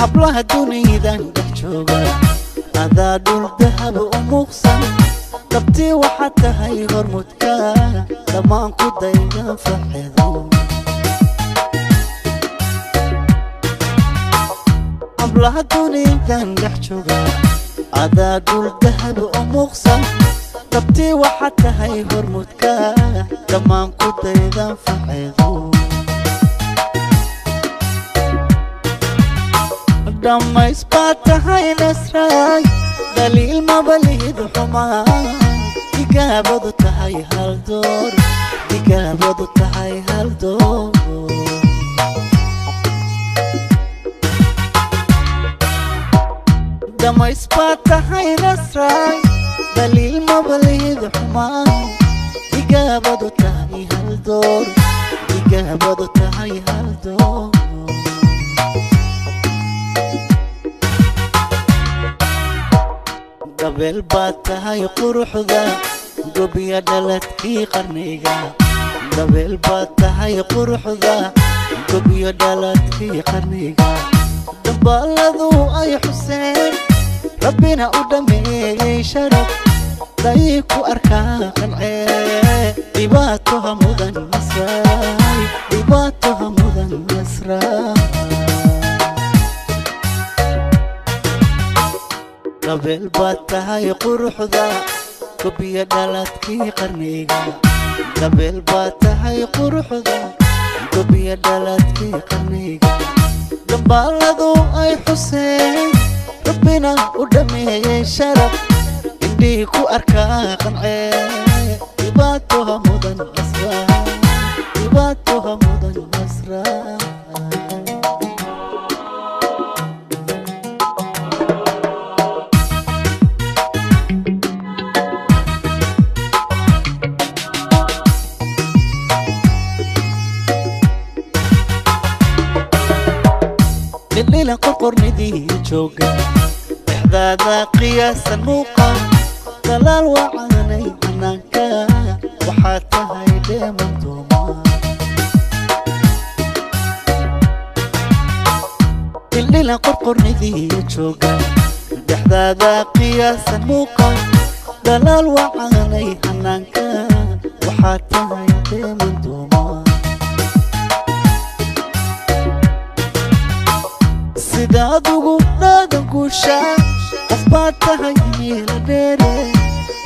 hablaha dunidan dhex jooga adaa dhul dahab u muuqsan dabtii waxaad tahay hormudka dhammaan ku dayga farxeedo hablaha dunidan dhex jooga adaa dhul dahab u muuqsan dabtii waxaad tahay hormudka dhammaan ku dayga farxeedo dhammays baad tahay nasraay daliil mabalihid xumaan digaabadu tahay hal door digaabadu tahay hal door dhammays baad tahay nasraay daliil mabalihid xumaan digaabadu tahay hal door digaabadu tahay hal door dabeel baad tahay quruxda gobiya dhaladkii qarniga dabeel baad tahay quruxda gobiya dhaladkii qarniga dambaaladu ay xuseen rabbina u dhameeyey sharaf day ku arkaa qancee dhibaatoha mudan nasraay dhibaatoha mudan nasraay dabeel baad tahay quruxda gobiya dhaladkii qarniga dabeel baad tahay quruxda gobiya dhaladkii qarniga dambaaladu ay xuseen rabbina u dhameeyey sharaf indhii ku arkaa qancee dhibaatoha mudan nasraay dhibaatoha mudan nasraay الليلة قرقرندي جوجا إحدادا قياسا موقع دلال وعاني عناكا وحتى هيدي منظومة الليلة قرقرندي جوجا إحدادا قياسا موقع دلال وعاني عناكا وحتى هيدي منظومة sidaad ugu dhaadan guushaa qof baad tahay miila dheere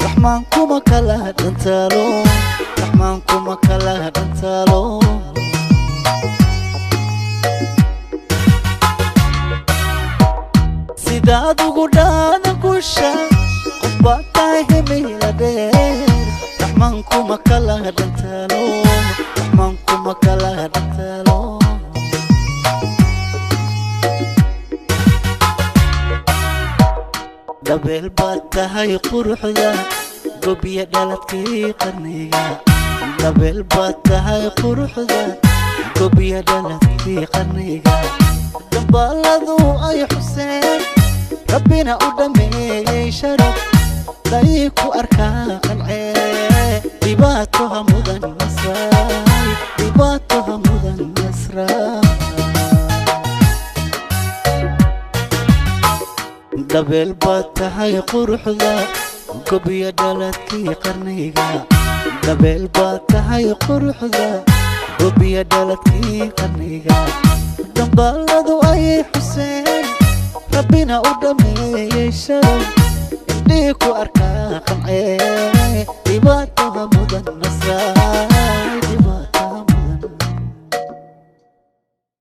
raxmaan kuma kala dhantaalo raxmaan kuma kala dhantaalo sidaad ugu dhaadan guushaa qof baad tahay miila dheere raxmaan kuma kala dhantaalo raxmaan kuma kala dhantaalo dabeel baad tahay quruxda gobiya dhaladkii qarniga dabeel baad tahay quruxda gobiya dhaladkii qarniga dambaaladu ay xuseen rabbina u dhameeyey sharaf day ku arkaa qancee dhibaatoha mudan nasraay dhibaatoha mudan nasraay dabeel baad tahay quruxda gobiya dhaladkii qarniga dabeel baad tahay quruxda gobiya dhaladkii qarniga dambaaladu ay xuseen rabbina u dhameeyey sharaf indhii ku arkaa